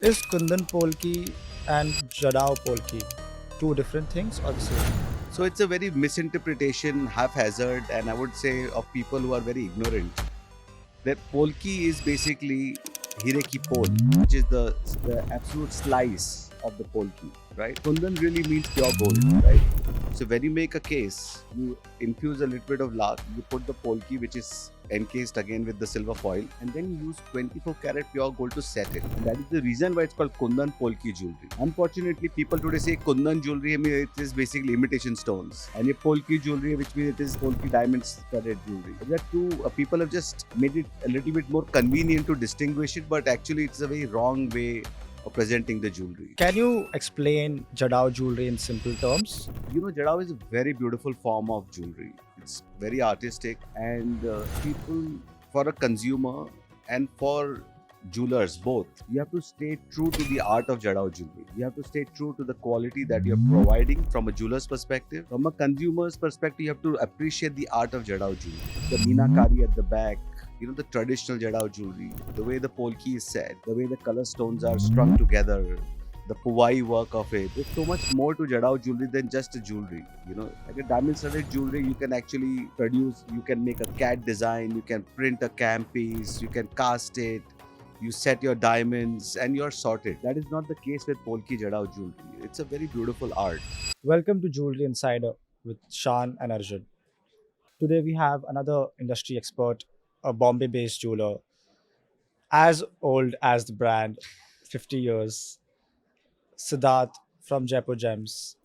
Is Kundan Polki and Jadau Polki two different things or the same? So it's a very misinterpretation, haphazard, and I would say of people who are very ignorant. That polki is basically hireki pol, which is the absolute slice of the polki, right? Kundan really means pure gold, right? So when you make a case, you infuse a little bit of luck, you put the polki, which is encased again with the silver foil, and then you use 24 karat pure gold to set it. And that is the reason why it's called Kundan Polki jewelry. Unfortunately, people today say Kundan jewelry, I mean, it is basically imitation stones. And a Polki jewelry, which means it is Polki diamonds studded jewelry. There are two, people have just made it a little bit more convenient to distinguish it, but actually it's a very wrong way of presenting the jewelry. Can you explain Jadau jewelry in simple terms? Jadau is a very beautiful form of jewelry. It's very artistic, and people, for a consumer and for jewelers both, you have to stay true to the art of Jadau jewelry. You have to stay true to the quality that you're providing from a jeweler's perspective. From a consumer's perspective, you have to appreciate the art of Jadau jewelry. The Minakari at the back, the traditional Jadau jewelry, the way the polki is set, the way the color stones are strung together, the Puwai work of it. There's so much more to Jadau jewelry than just a jewelry. Like a diamond studded jewelry, you can actually produce, you can make a CAD design, you can print a cam piece, you can cast it, you set your diamonds, and you're sorted. That is not the case with Polki Jadau jewelry. It's a very beautiful art. Welcome to Jewellery Insider with Shan and Arjun. Today we have another industry expert, a Bombay based jeweler, as old as the brand, 50 years, Siddharth from Jaipur Gems.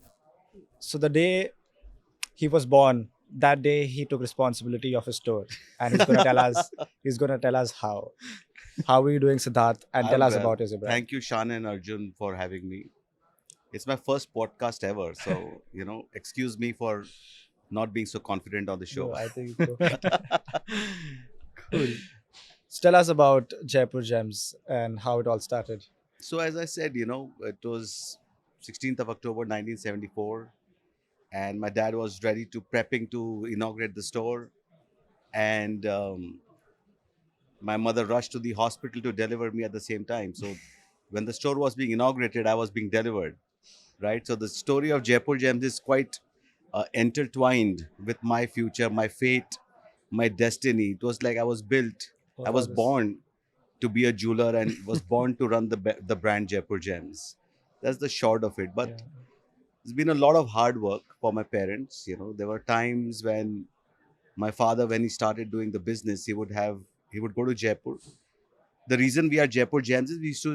So the day he was born, that day he took responsibility of his store, and he's gonna tell us how. How are you doing, Siddharth? And tell I'm us well. about his brand. Thank you, Shan and Arjun, for having me. It's my first podcast ever, so excuse me for not being so confident on the show. No, I think it's perfect. Cool. So tell us about Jaipur Gems and how it all started. So as I said, it was 16th of October 1974, and my dad was ready to prepping to inaugurate the store, and my mother rushed to the hospital to deliver me at the same time. So when the store was being inaugurated, I was being delivered, right? So the story of Jaipur Gems is quite intertwined with my future, my fate, my destiny. It was like I was built, I was born to be a jeweler and was born to run the brand Jaipur Gems. That's the short of it. But Yeah. it's been a lot of hard work for my parents. There were times when my father, when he started doing the business, he would go to Jaipur. The reason we are Jaipur Gems is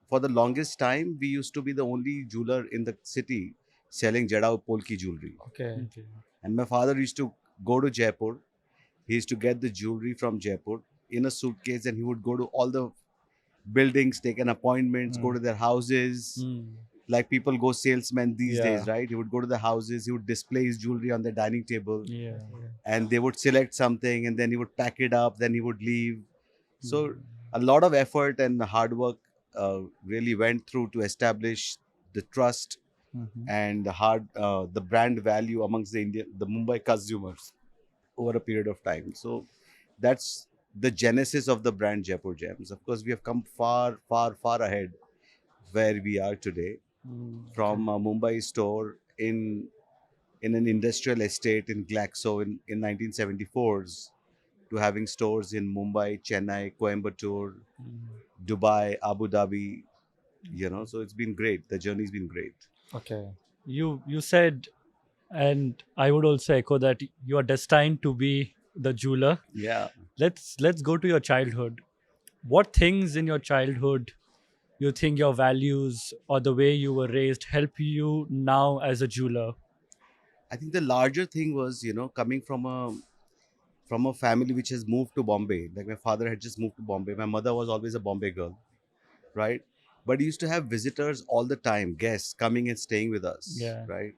for the longest time, we used to be the only jeweler in the city selling Jadau Polki jewelry. Okay. And my father used to go to Jaipur. He used to get the jewelry from Jaipur in a suitcase, and he would go to all the buildings, take an appointments, go to their houses. Like people go salesmen these Yeah. days, right? He would go to the houses, he would display his jewelry on the dining table, Yeah. and they would select something, and then he would pack it up, then he would leave. So a lot of effort and hard work really went through to establish the trust and the brand value amongst the Mumbai consumers over a period of time. So that's the genesis of the brand Jaipur Gems. Of course, we have come far, far, far ahead where we are today, from a Mumbai store in an industrial estate in Glaxo in 1974s, to having stores in Mumbai, Chennai, Coimbatore, Dubai, Abu Dhabi. So it's been great. The journey's been great. Okay. You said, and I would also echo that you are destined to be the jeweler. Yeah. Let's go to your childhood. What things in your childhood you think your values or the way you were raised help you now as a jeweler? I think the larger thing was, coming from a family which has moved to Bombay. Like my father had just moved to Bombay. My mother was always a Bombay girl, right? But he used to have visitors all the time, guests coming and staying with us, Yeah. right?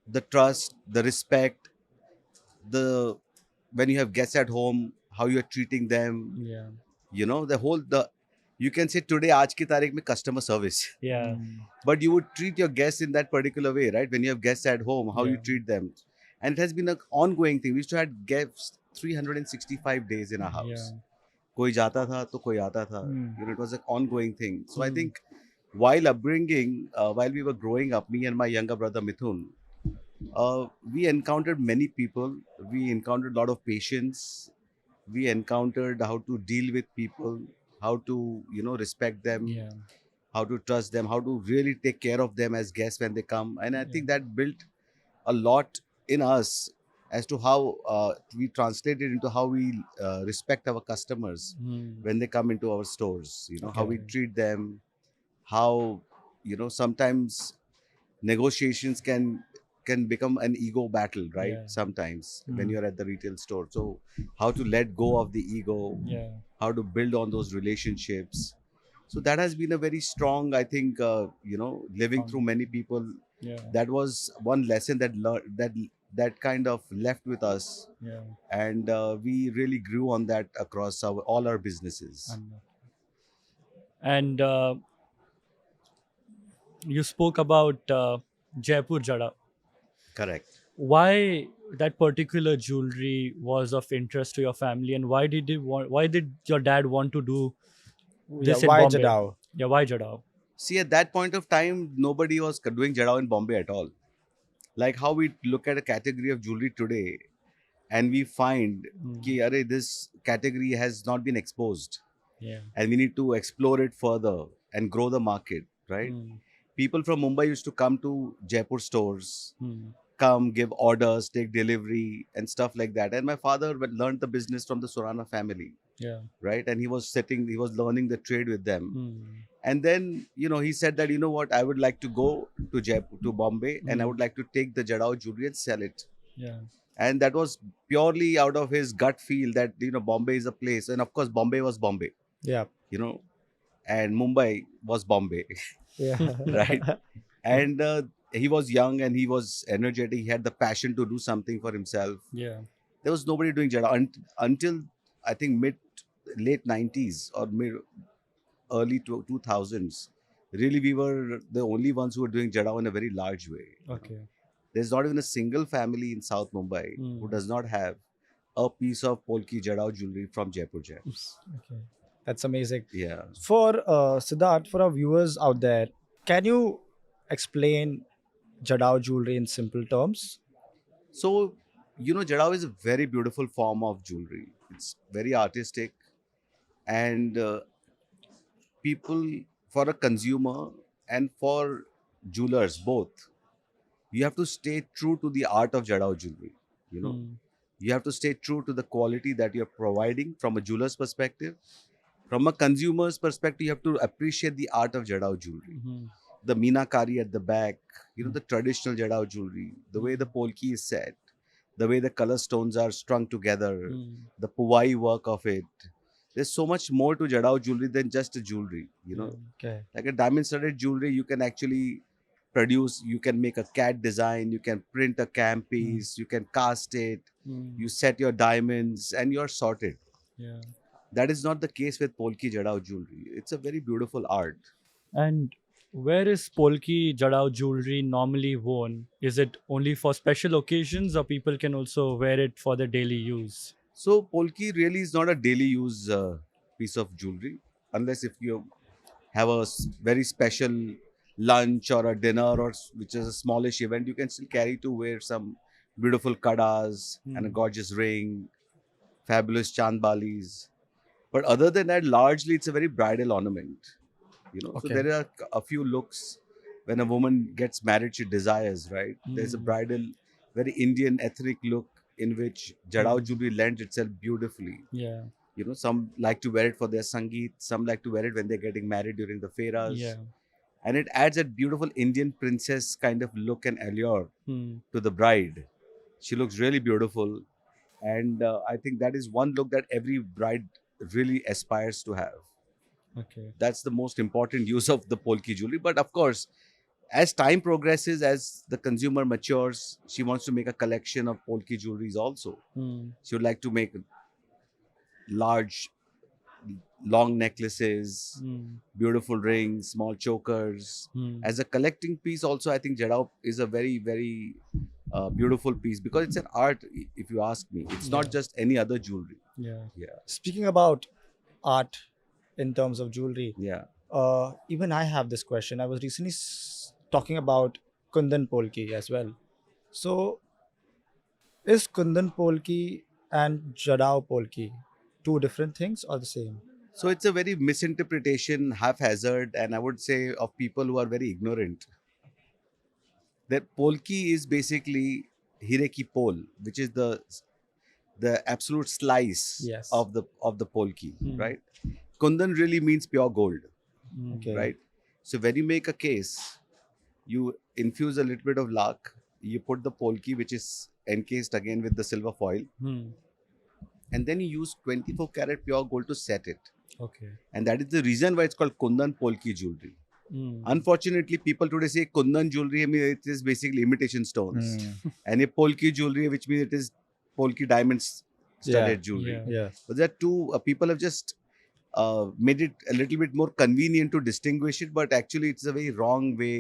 The trust, the respect, the when you have guests at home, how you're treating them, Yeah. the you can say today, aaj ki tarikh mein customer service. Yeah. But you would treat your guests in that particular way, right? When you have guests at home, how you Yeah. treat them. And it has been an ongoing thing. We used to have guests 365 days in our house. Yeah. कोई जाता था तो कोई आता था. Hmm. You know, it was an ongoing thing. So I Hmm. think while upbringing, while we were growing up, me and my younger brother Mithun, we encountered many people. We encountered a lot of patience. We encountered how to deal with people, how to respect them, Yeah. how to trust them, how to really take care of them as guests when they come. And I Yeah. think that built a lot in us as to how we translate it into how we respect our customers Hmm. when they come into our stores. How we Okay. treat them, how sometimes negotiations can become an ego battle, right? Yeah. Sometimes when Hmm. you're at the retail store. So how to let go of the ego, Yeah. how to build on those relationships. So that has been a very strong, I think, living through many people. Yeah. That was one lesson that kind of left with us, Yeah. and we really grew on that across all our businesses. And you spoke about Jaipur Jada. Correct. Why that particular jewelry was of interest to your family, and why did your dad want to do Yeah, this in why Bombay? Jadau? Yeah, why Jadau? See, at that point of time, nobody was doing Jadau in Bombay at all. Like how we look at a category of jewelry today, and we find Mm. कि अरे, this category has not been exposed, Yeah. and we need to explore it further and grow the market, right? Mm. People from Mumbai used to come to Jaipur stores, Mm. come give orders, take delivery, and stuff like that. And my father learned the business from the Surana family, Yeah. right? And he was learning the trade with them. Mm. And then, he said that, what, I would like to go to Jaipur, to Bombay, and I would Mm. like to take the Jadau jewelry and sell it. Yeah. And that was purely out of his gut feel that, Bombay is a place. And of course, Bombay was Bombay, Yeah. you know, and Mumbai was Bombay, Yeah. right? And he was young and he was energetic. He had the passion to do something for himself. Yeah. There was nobody doing Jada until I think late 90s or early 2000s. Really, we were the only ones who were doing Jada in a very large way. Okay. There's not even a single family in South Mumbai who Mm. does not have a piece of Polki Jadao jewelry from Jaipur Gems. Okay. That's amazing. Yeah. For Siddharth, for our viewers out there, can you explain Jadau jewelry in simple terms? So, Jadao is a very beautiful form of jewelry. It's very artistic, and people, for a consumer and for jewelers both, you have to stay true to the art of Jadao jewelry. You know, Mm. you have to stay true to the quality that you're providing from a jeweler's perspective. From a consumer's perspective, you have to appreciate the art of Jadao jewelry. Mhm. The Minakari at the back, the traditional Jadao jewelry, the way the polki is set, the way the color stones are strung together, Mm. the puwai work of it. There's so much more to Jadao jewelry than just a jewelry. Yeah. Okay. Like a diamond studded jewelry, you can actually produce, you can make a cat design, you can print a cam piece, you can cast it, Mm. you set your diamonds, and you're sorted. Yeah. That is not the case with Polki Jadao jewelry. It's a very beautiful art. And where is Polki Jadau jewelry normally worn? Is it only for special occasions, or people can also wear it for their daily use? So Polki really is not a daily use piece of jewelry, unless if you have a very special lunch or a dinner which is a smallish event, you can still carry to wear some beautiful kadas and a Hmm. gorgeous ring, fabulous chandbalis. But other than that, largely it's a very bridal ornament. So Okay. there are a few looks when a woman gets married, she desires, right? There's a Mm. bridal, very Indian ethnic look in which Jadao jewelry lends itself beautifully. Yeah. Some like to wear it for their sangeet, some like to wear it when they're getting married during the Yeah. fairas. And it adds a beautiful Indian princess kind of look and allure Hmm. to the bride. She looks really beautiful. And I think that is one look that every bride really aspires to have. Okay. That's the most important use of the Polki jewelry. But of course, as time progresses, as the consumer matures, she wants to make a collection of Polki jewelries also. Hmm. She would like to make large, long necklaces, Hmm. beautiful rings, small chokers. Hmm. As a collecting piece, also, I think Jadao is a very, very beautiful piece because it's an art, if you ask me. It's Yeah. not just any other jewelry. Yeah. Yeah. Speaking about art in terms of jewelry. Yeah. Even I have this question. I was recently talking about Kundan Polki as well. So, is Kundan Polki and Jadau Polki two different things or the same? So it's a very misinterpretation, haphazard, and I would say of people who are very ignorant. That polki is basically hireki pol, which is the absolute slice Yes. of the polki, Hmm. right? Kundan really means pure gold, Mm. Okay. right? So when you make a case, you infuse a little bit of luck. You put the polki, which is encased again with the silver foil, Hmm. and then you use 24 karat pure gold to set it. Okay. And that is the reason why it's called Kundan Polki jewelry. Mm. Unfortunately, people today say Kundan jewelry, I mean, it is basically imitation stones. Hmm. And a Polki jewelry, which means it is Polki diamonds studded Yeah. jewelry. Yeah. Yeah. But there are two, people have just made it a little bit more convenient to distinguish it, but actually it's a very wrong way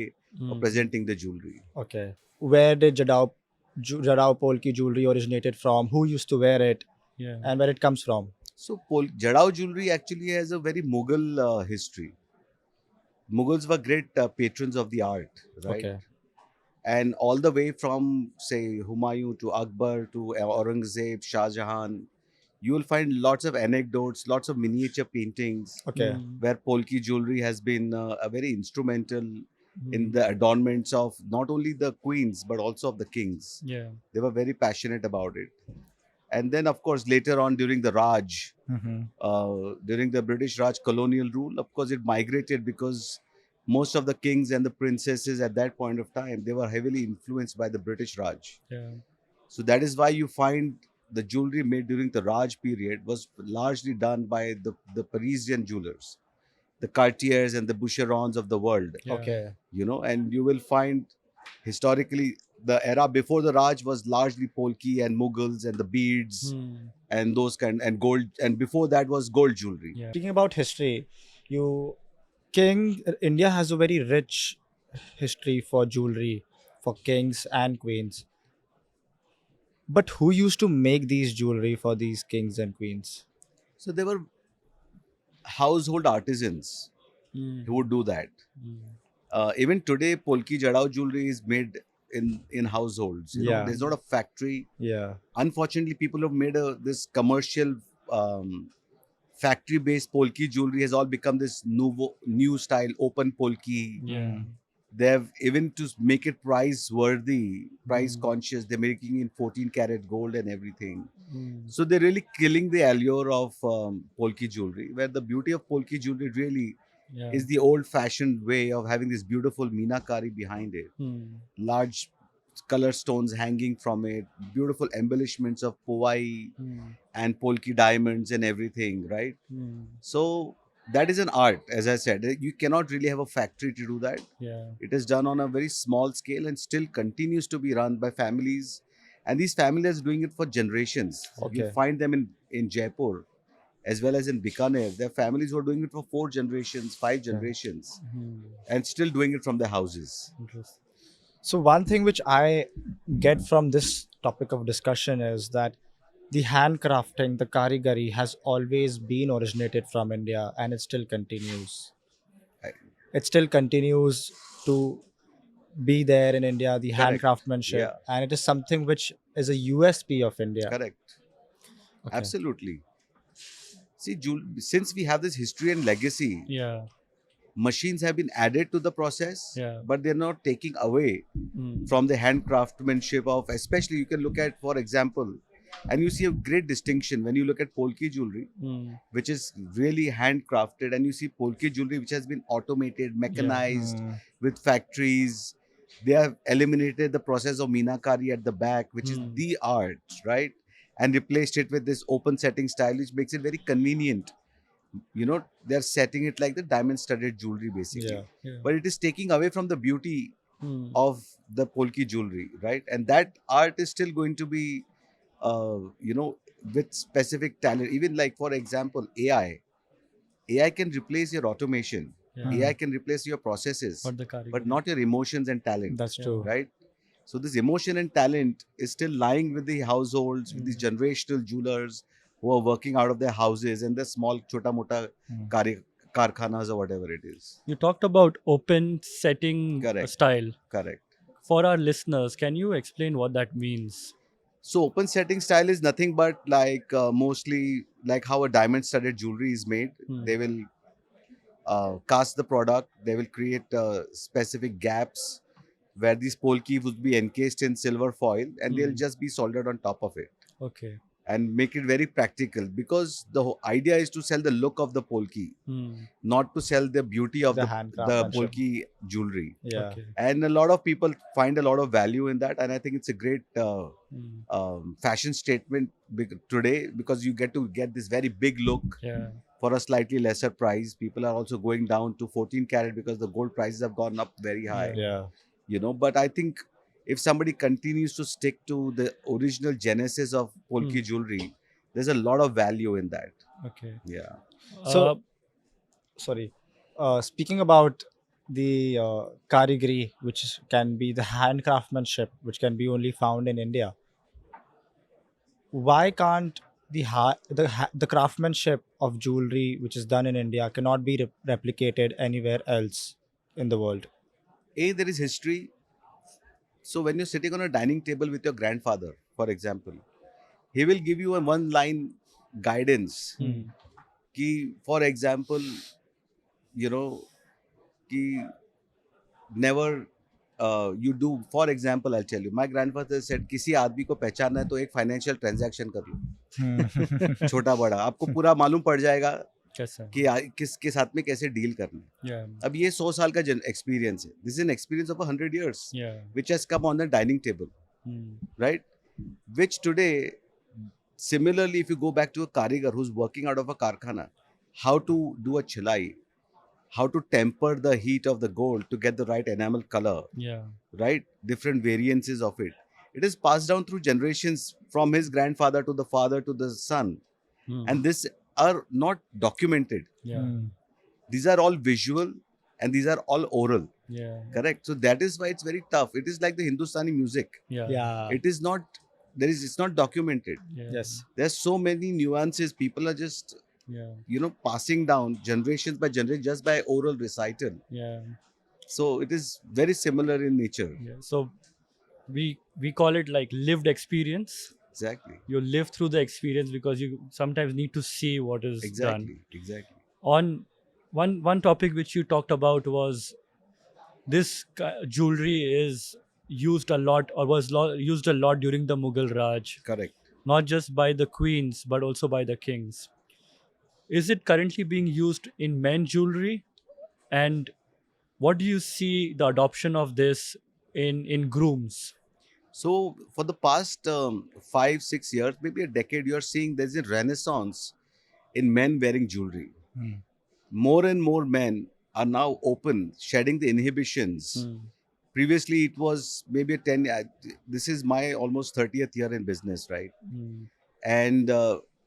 of Mm. presenting the jewelry. Okay. Where did Jadau Polki jewelry originated from? Who used to wear it? Yeah. And where it comes from? So Jadau jewelry actually has a very Mughal history. Mughals were great patrons of the art, right? Okay. And all the way from say Humayun to Akbar to Aurangzeb, Shah Jahan, you will find lots of anecdotes, lots of miniature paintings Okay. Mm. where Polki jewelry has been a very instrumental in Mm. the adornments of not only the queens but also of the kings. Yeah. They were very passionate about it. And then, of course, later on during the Raj, Mm-hmm. during the British Raj colonial rule, of course, it migrated because most of the kings and the princesses at that point of time, they were heavily influenced by the British Raj. Yeah. So that is why you find the jewelry made during the Raj period was largely done by the Parisian jewelers, the Cartiers and the Boucherons of the world, Yeah. Okay. and you will find historically the era before the Raj was largely Polki and Mughals and the beads Mm. and those kind and gold, and before that was gold jewelry. Yeah. Speaking about history, you India has a very rich history for jewelry for kings and queens. But who used to make these jewelry for these kings and queens? So there were household artisans Mm. who would do that. Mm. Even today, Polki Jadau jewelry is made in households. Yeah. There's not a factory. Yeah. Unfortunately, people have made this commercial factory-based Polki jewelry has all become this new style open Polki. Yeah. They have even to make it price worthy, price Mm. conscious. They're making in 14 karat gold and everything. Mm. So they're really killing the allure of Polki jewelry, where the beauty of Polki jewelry really Yeah. is the old-fashioned way of having this beautiful Minakari behind it, Mm. large color stones hanging from it, beautiful embellishments of powai Mm. and Polki diamonds and everything, right? Mm. So that is an art, as I said. You cannot really have a factory to do that. Yeah. It is done on a very small scale and still continues to be run by families. And these families are doing it for generations. You Okay. find them in Jaipur as well as in Bikaner. There are families who are doing it for 4 generations, 5 generations, Mm. and still doing it from their houses. Interesting. So one thing which I get from this topic of discussion is that the handcrafting, the karigari, has always been originated from India, and it still continues. Right. It still continues to be there in India, the Correct. handcraftsmanship, Yeah. and it is something which is a USP of India. Correct. Okay. Absolutely. See, since we have this history and legacy, Yeah. machines have been added to the process, Yeah. but they're not taking away Mm. from the handcraftsmanship of, especially you can look at, for example, and you see a great distinction when you look at Polki jewelry, Mm. which is really handcrafted, and you see Polki jewelry which has been automated, mechanized Mm. with factories. They have eliminated the process of Minakari at the back, which is Hmm. the art, right? And replaced it with this open setting style, which makes it very convenient. They're setting it like the diamond studded jewelry basically. Yeah. Yeah. But it is taking away from the beauty Mm. of the Polki jewelry, right? And that art is still going to be, with specific talent. Even like, for example, AI can replace your automation. Yeah. AI can replace your processes, But the karigari. but not your emotions and talent, That's Yeah. true. right? So this emotion and talent is still lying with the households, with the generational jewelers who are working out of their houses and the small chota mota Hmm. karkhanas or whatever it is. You talked about open setting Correct. style. Correct. For our listeners, can you explain what that means? So open setting style is nothing but like mostly like how a diamond studded jewelry is made. Hmm. They will cast the product. They will create specific gaps where these polki would be encased in silver foil, and they'll just be soldered on top of it Okay. and make it very practical, because the idea is to sell the look of the polki, Hmm. not to sell the beauty of The the handcraftsmanship. polki jewelry. Yeah. Okay. And a lot of people find a lot of value in that, and I think it's a great Hmm. fashion statement today, because you get to get this very big look Yeah. for a slightly lesser price. People are also going down to 14 karat because the gold prices have gone up very high. Yeah. But I think if somebody continues to stick to the original genesis of polki jewelry, there's a lot of value in that. Okay. Yeah. So, Uh, sorry. Speaking about the karigari, can be the handcraftsmanship, which can be only found in India. Why can't the craftsmanship of jewelry, which is done in India, cannot be replicated anywhere else in the world? There is history. So when you're sitting on a dining table with your grandfather, for example, he will give you a one line guidance. Ki, for example, you know, ki never you do. For example, I'll tell you. My grandfather said, किसी आदमी को पहचानना है तो एक financial transaction कर लो, छोटा बड़ा, आपको पूरा मालूम पड़ जाएगा कैसा? कि किसके साथ में कैसे डील करना है. Yeah. अब ये 100 साल का एक्सपीरियंस है. This is an experience of 100 years, Yeah. which has come on the dining table, Hmm. right? Which today, similarly, if you go back to a karigar who's working out of a karkhana, how to do a chilai, how to temper the heat of the gold to get the right enamel color, Yeah. right? Different variances of it. It is passed down through generations from his grandfather to the father to the son. Hmm. And this are not documented. Yeah. These are all visual and these are all oral. Yeah. Correct. So that is why it's very tough. It is like the Hindustani music. Yeah. Yeah. It is not it's not documented. Yeah. Yes. There's so many nuances. People are just Yeah. passing down generations by generation just by oral recital. Yeah. So it is very similar in nature. Yeah. So we call it like lived experience. Exactly. You live through the experience because you sometimes need to see what is done. Exactly. Exactly. On one topic which you talked about was this jewelry is used a lot or was used a lot during the Mughal Raj, Correct. not just by the queens but also by the kings. Is it currently being used in men's jewelry? And what do you see the adoption of this in grooms? So for the past 5-6 years, maybe a decade, you're seeing there's a renaissance in men wearing jewelry. More and more men are now open, shedding the inhibitions. Previously, it was maybe this is my almost 30th year in business, right? And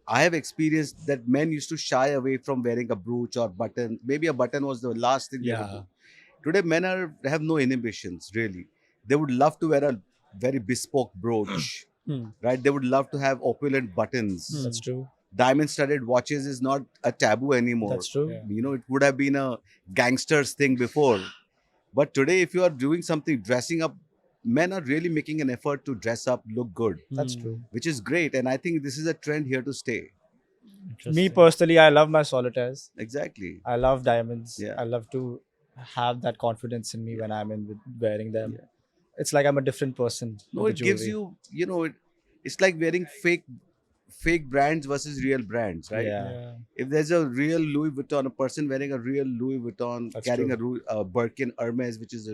I have experienced that men used to shy away from wearing a brooch or button. Maybe a button was the last thing they would do. Today, men have no inhibitions, really. They would love to wear a very bespoke brooch, right? They would love to have opulent buttons. That's true. Diamond studded watches is not a taboo anymore. That's true. Yeah. It would have been a gangster's thing before. But today, if you are doing something, dressing up, men are really making an effort to dress up, look good, That's true. which is great. And I think this is a trend here to stay. Me Interesting. personally, I love my solitaires. Exactly. I love diamonds. Yeah. I love to have that confidence in me when I'm wearing them. Yeah. It's like I'm a different person. No, with it the gives jewelry. you, it's like wearing fake brands versus real brands, right? Yeah. Yeah. If there's a real Louis Vuitton, a person wearing a real Louis Vuitton, That's carrying true. a Birkin Hermes, which is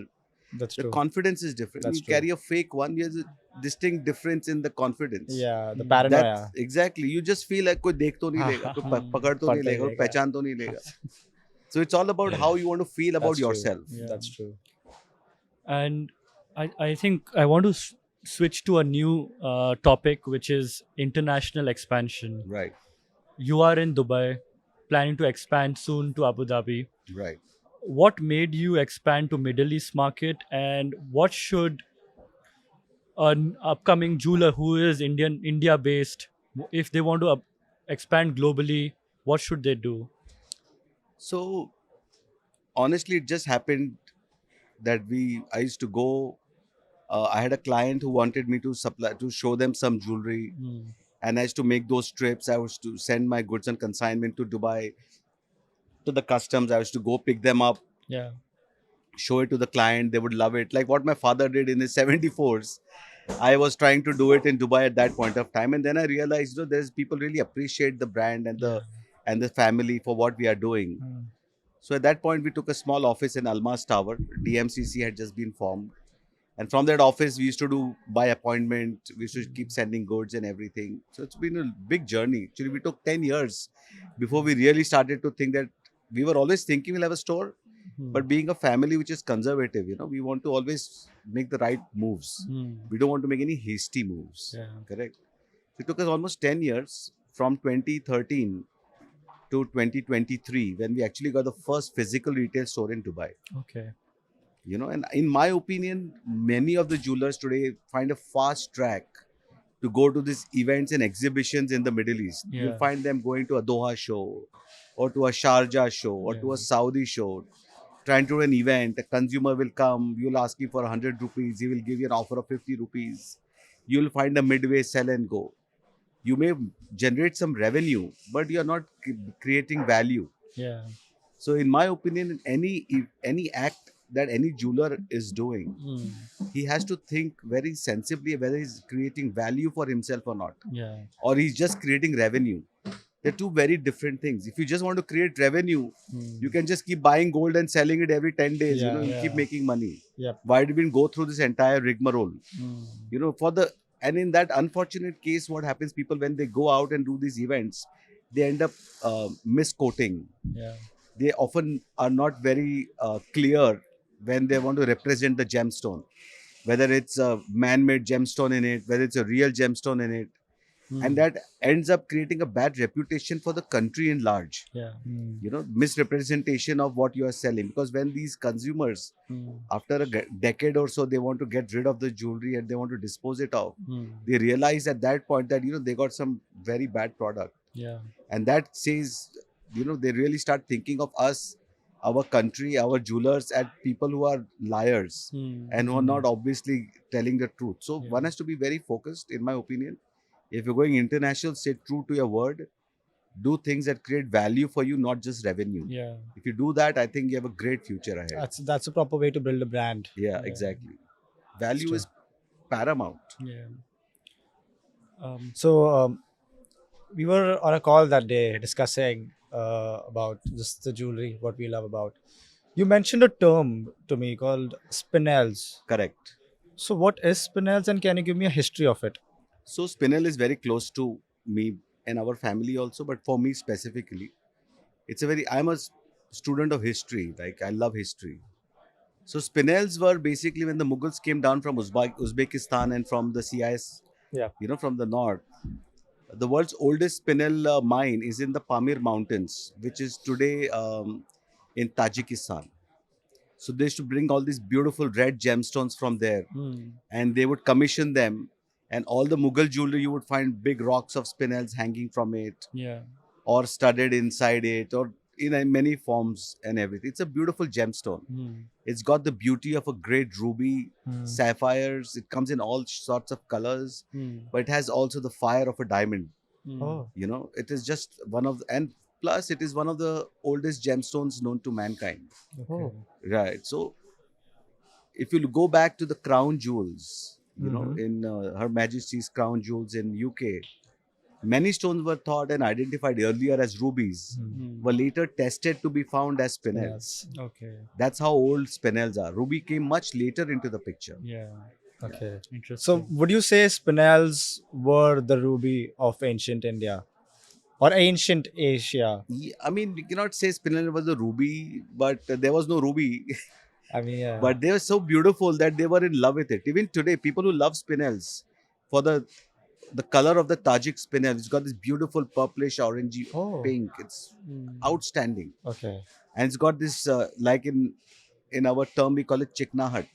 That's the true. confidence is different. That's You true. carry a fake one, there's a distinct difference in the confidence. Yeah, the Mm. paranoia. That's exactly. You just feel like कोई देख तो नहीं लेगा, कोई पकड़ तो नहीं पकड़ लेगा, कोई लेगा. पहचान तो नहीं लेगा. So it's all about how you want to feel about That's true. yourself. Yeah. That's true. And I think I want to switch to a new topic, which is international expansion. Right. You are in Dubai, planning to expand soon to Abu Dhabi. Right. What made you expand to Middle East market, and what should an upcoming jeweler who is India based, if they want to expand globally, what should they do? So honestly, it just happened that I used to go. I had a client who wanted me to show them some jewelry, Hmm. and I used to make those trips. I was to send my goods on consignment to Dubai to the customs. I was to go pick them up, Yeah. show it to the client. They would love it, like what my father did in his 74s. I was trying to do it in Dubai at that point of time, and then I realized, there's people really appreciate the brand and Yeah. the family for what we are doing. Hmm. So at that point, we took a small office in Almas Tower. DMCC had just been formed, and from that office, we used to do by appointment. We used to keep sending goods and everything. So it's been a big journey. Actually, we took 10 years before we really started to think that we were always thinking we'll have a store, Hmm. but being a family which is conservative, we want to always make the right moves. Hmm. We don't want to make any hasty moves. Yeah. Correct. It took us almost 10 years from 2013 to 2023 when we actually got the first physical retail store in Dubai. Okay. And in my opinion, many of the jewelers today find a fast track to go to these events and exhibitions in the Middle East. You'll Yeah. find them going to a Doha show or to a Sharjah show or to a Yeah. Saudi show, trying to do an event. A consumer will come, you'll ask him for 100 rupees, he will give you an offer of 50 rupees. You'll find a midway sell and go. You may generate some revenue, but you're not creating value. Yeah. So, in my opinion, any act that any jeweler is doing, Hmm. he has to think very sensibly whether he's creating value for himself or not, Yeah. or he's just creating revenue. They're two very different things. If you just want to create revenue, Hmm. you can just keep buying gold and selling it every 10 days. Yeah. You keep Yeah. making money. Yep. Why did we go through this entire rigmarole? Hmm. And in that unfortunate case, what happens? People, when they go out and do these events, they end up misquoting. Yeah. They often are not very clear when they want to represent the gemstone, whether it's a man-made gemstone in it, whether it's a real gemstone in it, Hmm. and that ends up creating a bad reputation for the country in large. Yeah. Misrepresentation of what you are selling, because when these consumers, Hmm. after a decade or so, they want to get rid of the jewelry and they want to dispose it off, Hmm. they realize at that point that they got some very bad product, Yeah. and that says, they really start thinking of us, our country, our jewelers, as people who are liars Hmm. and who are not obviously telling the truth. So Yeah. one has to be very focused, in my opinion. If you're going international, stay true to your word. Do things that create value for you, not just revenue. Yeah. If you do that, I think you have a great future ahead. That's a proper way to build a brand. Yeah, Yeah. exactly. Value true. is paramount. Yeah. So we were on a call that day discussing about just the jewelry, what we love about. You mentioned a term to me called Spinels. Correct. So what is Spinels, and can you give me a history of it? So Spinel is very close to me and our family also, but for me specifically, I'm a student of history. Like, I love history. So Spinels were basically when the Mughals came down from Uzbekistan and from the CIS, Yeah. from the north. The world's oldest spinel mine is in the Pamir Mountains, which is today in Tajikistan. So they used to bring all these beautiful red gemstones from there, Hmm. and they would commission them. And all the Mughal jewelry, you would find big rocks of spinels hanging from it, Yeah. or studded inside it, or in many forms and everything. It's a beautiful gemstone. Hmm. It's got the beauty of a great ruby, Hmm. sapphires. It comes in all sorts of colors, Hmm. but it has also the fire of a diamond. Hmm. Oh. It is just and plus it is one of the oldest gemstones known to mankind. Oh. Right. So if you go back to the crown jewels, Mhm. in Her Majesty's crown jewels in UK, many stones were thought and identified earlier as rubies, Hmm. were later tested to be found as spinels. Yes. Okay. That's how old spinels are. Ruby came much later into the picture. Yeah. Okay. Interesting. So would you say Spinels were the ruby of ancient India or ancient Asia? Yeah, I mean, you cannot say spinel was a ruby, but there was no ruby. I mean, yeah. But they were so beautiful that they were in love with it. Even today, people who love spinels for the color of the Tajik spinel, it's got this beautiful purplish, orangey, Oh. pink. It's Hmm. outstanding, Okay. and it's got this like in our term we call it chiknahat.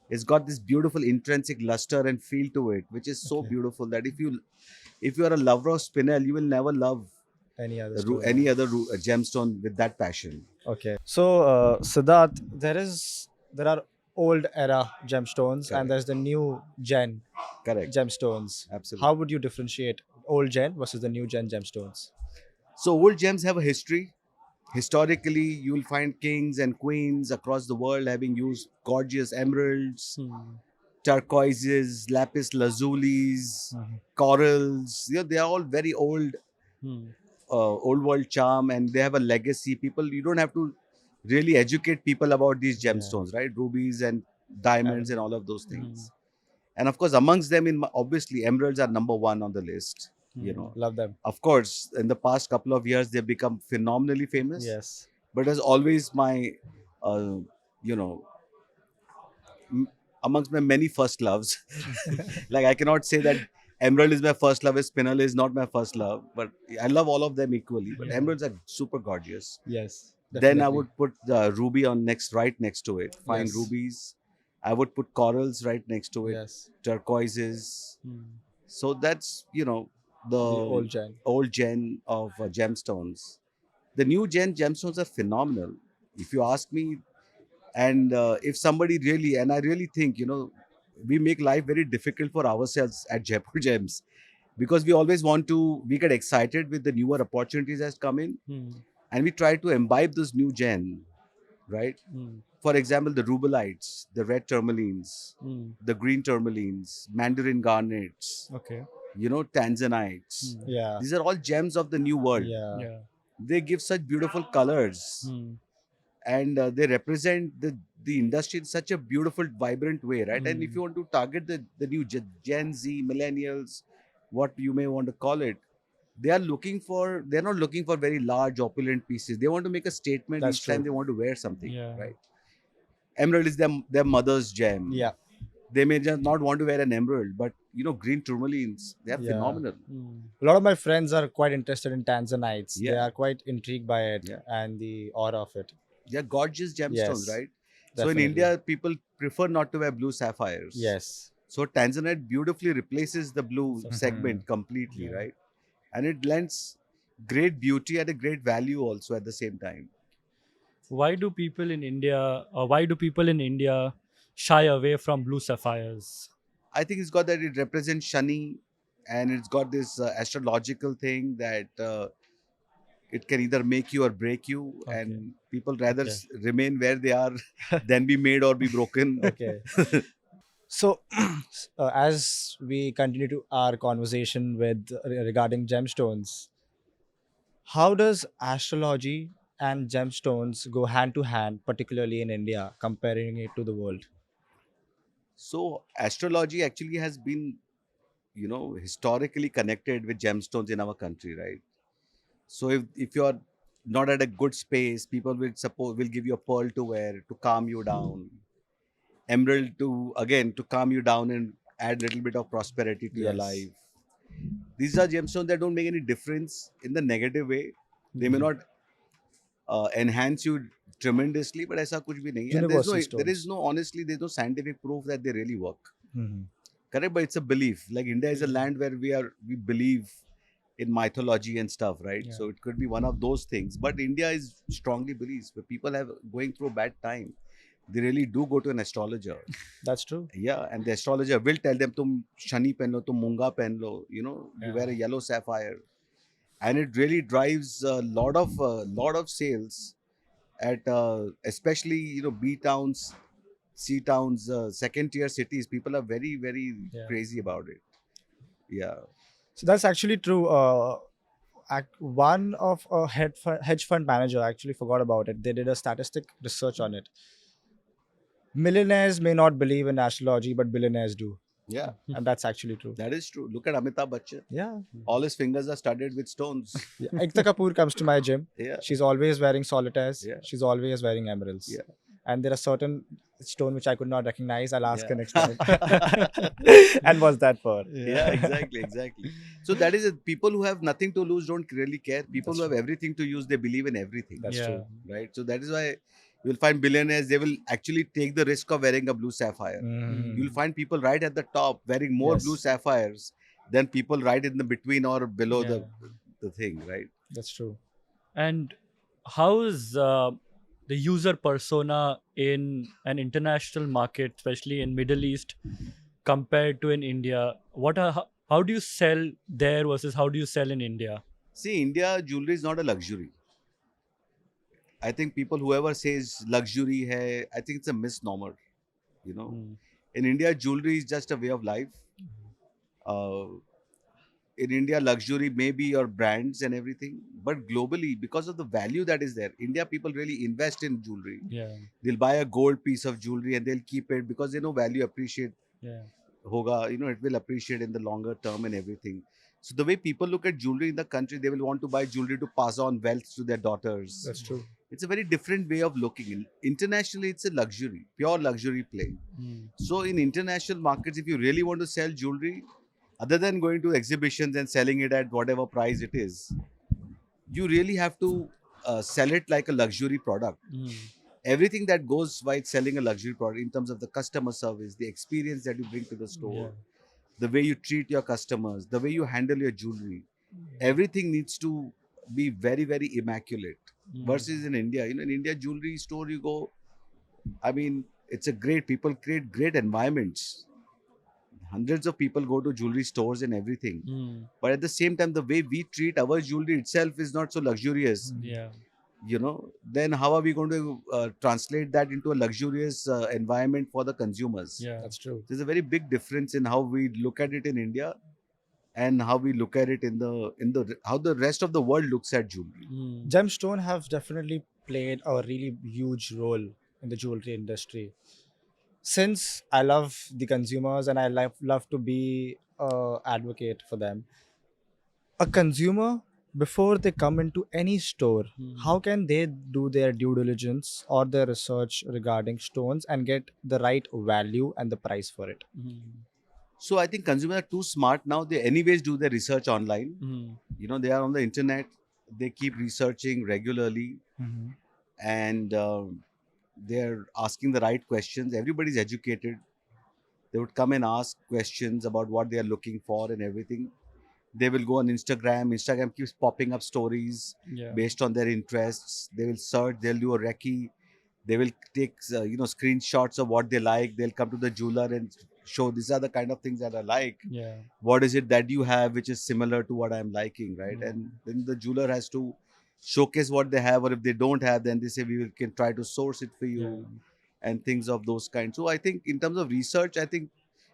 It's got this beautiful intrinsic luster and feel to it, which is so Okay. beautiful that if you are a lover of spinel, you will never love Any other any other gemstone with that passion. Okay. So, Siddharth, there are old era gemstones and Correct. there's the new gen Correct. gemstones. Absolutely. How would you differentiate old gen versus the new gen gemstones? So old gems have a history. Historically, you will find kings and queens across the world having used gorgeous emeralds, Hmm. turquoises, lapis lazulis, Mhm. corals. They are all very Hmm. old world charm, and they have a legacy. People, you don't have to really educate people about these Yeah. gemstones, right? Rubies and diamonds and all of those Hmm. things. And of course, amongst them, obviously, emeralds are number one on the list. You Hmm. know, Love them. of course, in the past couple of years, they've become phenomenally famous. Yes. But as always, my, uh, you know, m- amongst my many first loves, like I cannot say that emerald is my first love, spinel is not my first love, but I love all of them equally. But Yeah. emeralds are super gorgeous. Yes. Then I Definitely. would put the ruby on right next to it. Fine Yes. rubies. I would put corals right next to it. Yes. Turquoises. Hmm. So that's The the old gen. old gen of gemstones. The new gen gemstones are phenomenal, if you ask me. And if somebody really, and I really think, we make life very difficult for ourselves at Jaipur Gems, because we always we get excited with the newer opportunities that come in, Hmm. and we try to imbibe this new gen, right? Hmm. For example, the rubelites, the red tourmalines, Hmm. the green tourmalines, mandarin garnets, Okay. Tanzanites. Hmm. Yeah. These are all gems of the new world. Yeah. Yeah. They give such beautiful colors, Hmm. and they represent the industry in such a beautiful, vibrant way, right? And if Hmm. you want to target the new Gen Z, millennials, what you may want to call it, they're not looking for very large, opulent pieces. They want to make a statement That's each time true. they want to wear something, Yeah. right? Emerald is their mother's gem. Yeah. They may just not want to wear an emerald, but green tourmalines, they are Yeah. phenomenal. Hmm. A lot of my friends are quite interested in Tanzanites. They Yeah, are quite intrigued by it yeah. and the aura of it. They're gorgeous gemstones, Yes. right? So in Definitely. India, people prefer not to wear blue sapphires. Yes. So Tanzanite beautifully replaces the blue Mhm. segment completely, Yeah. right? And it lends great beauty at a great value also at the same time. Why do people in India shy away from blue sapphires? I think it's got that it represents Shani, and it's got this astrological thing that it can either make you or break you, Okay. and people rather Okay. remain where they are than be made or be broken. Okay. So, as we continue to our conversation with regarding gemstones, how does astrology and gemstones go hand to hand, particularly in India, comparing it to the world? So astrology actually has been, historically connected with gemstones in our country, right? So if you're not at a good space, people will give you a pearl to wear to calm you down, emerald to calm you down and add a little bit of prosperity to your Yes. life. These are gemstones that don't make any difference in the negative way. They may Mhm. not enhance you tremendously, but ऐसा कुछ भी नहीं है. And Universal there is stones. no honestly there's no scientific proof that they really work. Mhm. Correct, but it's a belief. Like India is a land where we believe in mythology and stuff, right? Yeah. So it could be one of those things. But India is strongly believes where people have going through a bad time, they really do go to an astrologer. That's true. Yeah, and the astrologer will tell them, "Tum shani pen lo, tum munga pen lo." You Yeah. wear a yellow sapphire, and it really drives a lot of sales at especially B towns, C towns, second tier cities. People are very very Yeah. crazy about it. Yeah. So that's actually true. One of a hedge fund manager I actually forgot about it. They did a statistic research on it. Millionaires may not believe in astrology, but billionaires do, Yeah, and that's actually true. that is true. Look at Amitabh Bachchan. Yeah. All his fingers are studded with stones. Yeah. Ekta Kapoor comes to my gym. Yeah. She's always wearing solitaires. Yeah. She's always wearing emeralds. Yeah. And there are certain stone which I could not recognize. I'll ask Yeah. her next time. And what's that for? Yeah, exactly. So that is it. People who have nothing to lose don't really care. People That's who have true. everything to use, they believe in everything. That's Yeah. true. Right. So that is why, You'll find billionaires, they will actually take the risk of wearing a blue sapphire. Mhm. You'll find people right at the top wearing more blue Yes, sapphires than people right in the between or below Yeah. the thing, right? that's true. And how is the user persona in an international market, especially in Middle East, compared to in India? How do you sell there versus how do you sell in India? See, India jewelry is not a luxury. I think people, whoever says luxury hai, I think it's a misnomer. You know, Mm. in India, jewelry is just a way of life. Uh, in India, luxury may be your brands and everything, but globally, because of the value that is there, India people really invest in jewelry. Yeah, They'll buy a gold piece of jewelry and they'll keep it because they know value appreciate yeah, hoga. It will appreciate in the longer term and everything. So the way people look at jewelry in the country, they will want to buy jewelry to pass on wealth to their daughters. That's true. It's a very different way of looking. Internationally, it's a luxury, pure luxury play. Mm. So in international markets, if you really want to sell jewelry, other than going to exhibitions and selling it at whatever price it is, you really have to sell it like a luxury product. Mm. Everything that goes while selling a luxury product in terms of the customer service, the experience that you bring to the store, Yeah. the way you treat your customers, the way you handle your jewelry, everything needs to be very, very immaculate. Mm. Versus in India, in India jewelry store you go, I mean, it's a great, people create great environments. Hundreds of people go to jewelry stores and everything. Mm. But at the same time, the way we treat our jewelry itself is not so luxurious. Yeah. Then how are we going to translate that into a luxurious environment for the consumers? Yeah. That's true. There's a very big difference in how we look at it in India and how we look at it in the how the rest of the world looks at jewelry. Mm. Gemstone have definitely played a really huge role in the jewelry industry. Since I love the consumers and I love to be a advocate for them, a consumer before they come into any store, Mm. how can they do their due diligence or their research regarding stones and get the right value and the price for it? Mm. So I think consumers are too smart now. They anyways do their research online. Mm. They are on the internet. They keep researching regularly, and they're asking the right questions. Everybody's educated. They would come and ask questions about what they are looking for and everything. They will go on Instagram. Instagram keeps popping up stories Yeah. based on their interests. They will search. They'll do a recce. They will take screenshots of what they like. They'll come to the jeweler and show these are the kind of things that I like. Yeah. What is it that you have which is similar to what I'm liking, right? Mm. And then the jeweler has to showcase what they have, or if they don't have, then they say can try to source it for you, Yeah. and things of those kinds. So I think in terms of research, I think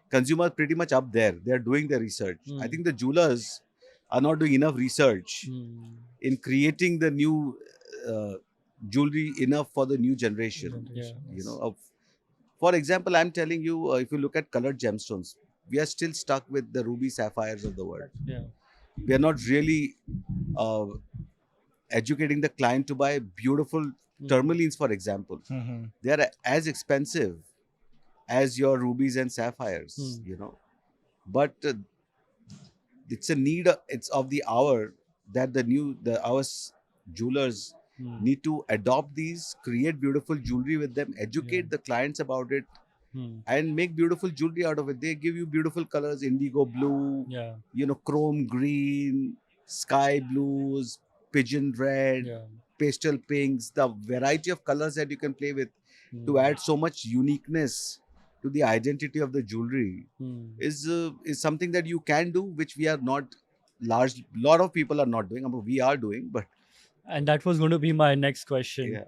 consumers pretty much up there. They're doing their research. I Mm. think the jewelers are not doing enough research Mm. in creating the new jewelry enough for the new generation. Yeah. For example, I'm telling you, if you look at colored gemstones, we are still stuck with the ruby sapphires of the world. Yeah. We are not really uh, educating the client to buy beautiful tourmalines, for example. They are as expensive as your rubies and sapphires, but it's a need, it's of the hour that our jewelers Mm. need to adopt these, create beautiful jewelry with them, educate the clients about it, Mm. and make beautiful jewelry out of it. They give you beautiful colors: indigo blue, Yeah. chrome green, sky blues, pigeon red, Yeah. pastel pinks. The variety of colors that you can play with to Mm. add so much uniqueness to the identity of the jewelry Mm. is something that you can do, which we are not lot of people are not doing. I mean, we are doing, but And that was going to be my next question. yeah.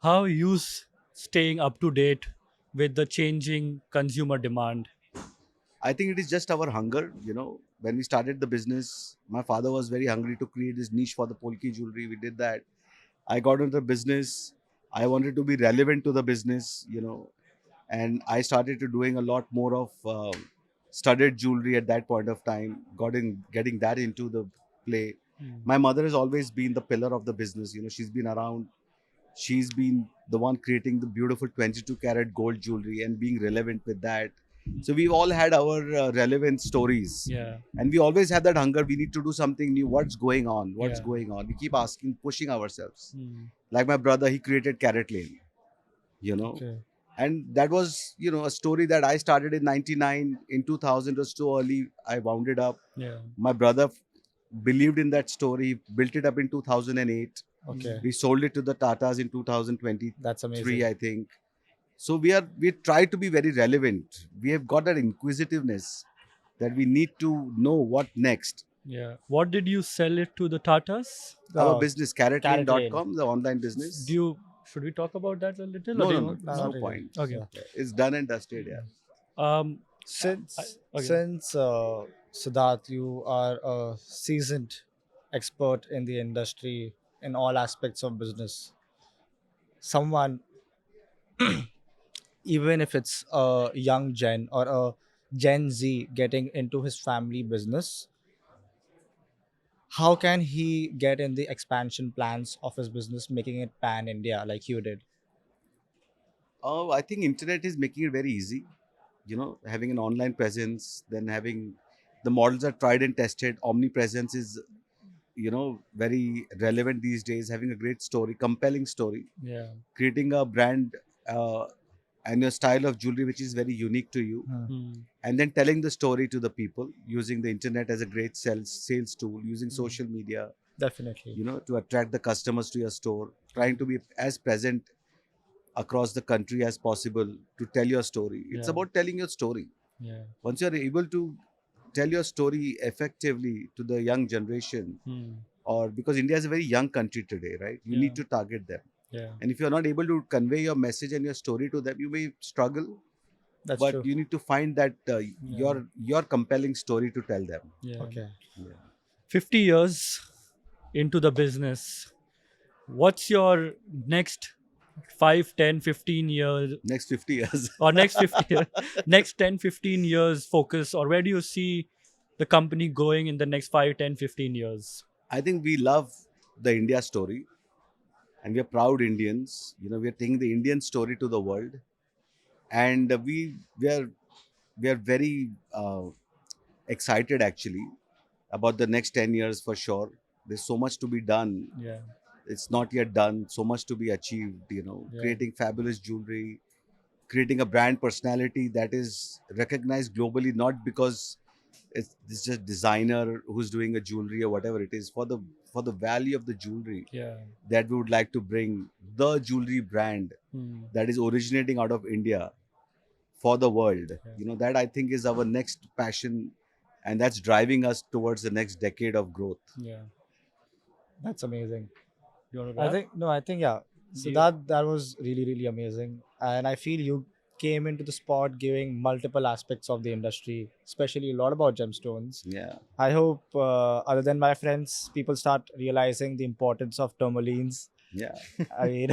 How are you staying up to date with the changing consumer demand? I think it is just our hunger. When we started the business, my father was very hungry to create this niche for the Polki jewelry. We did that. I got into the business. I wanted to be relevant to the business, and I started to doing a lot more of studded jewelry at that point of time. Getting that into the play. Mm. My mother has always been the pillar of the business. She's been around. She's been the one creating the beautiful 22 karat gold jewelry and being relevant with that. So we've all had our relevant stories, Yeah. and we always have that hunger. We need to do something new. What's going on? What's Yeah. going on? We keep asking, pushing ourselves. Mm. Like my brother, he created CaratLane. you know. Okay. And that was, a story that I started in 99. In 2000 it was too early. I wound it up. Yeah. My brother believed in that story, built it up in 2008. Okay. We sold it to the Tatas in 2023, That's amazing. I think. So we try to be very relevant. We have got that inquisitiveness that we need to know what next. Yeah. What did you sell it to the Tatas? Our Oh, business, CaratLane. CaratLane.com, the online business. Do you should we talk about that a little? Or No, do no, you no. want- There's Not no really. point. Okay. Yeah. It's done and dusted, yeah. Um. Since okay. since Siddharth, you are a seasoned expert in the industry in all aspects of business. Someone, even if it's a young Gen or a Gen Z getting into his family business, how can he get in the expansion plans of his business, making it pan India like you did? Oh, I think internet is making it very easy. Having an online presence, then having the models are tried and tested. Omnipresence is, very relevant these days. Having a great story, compelling story, Yeah. creating a brand uh, and your style of jewelry which is very unique to you, Hmm. Hmm. and then telling the story to the people using the internet as a great sales tool, using social media, Definitely. to attract the customers to your store, trying to be as present across the country as possible to tell your story. It's Yeah. about telling your story. Yeah. Once you're able to tell your story effectively to the young generation, Hmm. or because India is a very young country today, right? You Yeah. need to target them. Yeah. And if you're not able to convey your message and your story to them, you may struggle, That's but true. you need to find that your compelling story to tell them. Yeah. Okay. Yeah. 50 years into the business, what's your next 5, 10, 15 years Next 50 years. or next 50 years, next 10, 15 years focus, or where do you see the company going in the next 5, 10, 15 years? I think we love the India story, and we are proud Indians. We are taking the Indian story to the world, and we are very excited actually about the next 10 years for sure. There's so much to be done. Yeah. It's not yet done. So much to be achieved. Yeah. Creating fabulous jewelry, creating a brand personality that is recognized globally, not because it's just designer who's doing a jewelry or whatever it is, for the value of the jewelry Yeah. that we would like to bring the jewelry brand Hmm. that is originating out of India for the world. Yeah. That I think is our next passion, and that's driving us towards the next decade of growth. Yeah. That's amazing. You want to I wrap? think no, I think yeah. So Do you- that was really really amazing, and I feel you came into the spot giving multiple aspects of the industry, especially a lot about gemstones. Yeah. I hope, other than my friends, people start realizing the importance of tourmalines. Yeah. I mean,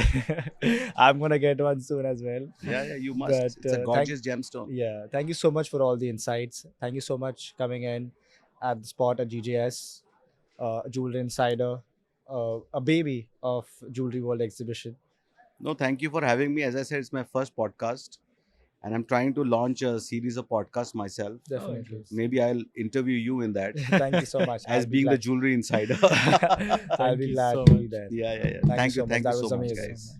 I'm gonna get one soon as well. Yeah, you must. But It's a gorgeous gemstone. yeah, thank you so much for all the insights. Thank you so much coming in at the spot at GJS, Jewellery Insider, a baby of Jewelry World exhibition. No, thank you for having me. As I said, it's my first podcast, and I'm trying to launch a series of podcasts myself. Definitely. interesting. Maybe I'll interview you in that Thank you so much. as I'll be being the glad. jewelry insider. I'll Thank be you glad so to be much. there. Yeah. Thank you so much. Thank you That so was much, amazing. guys.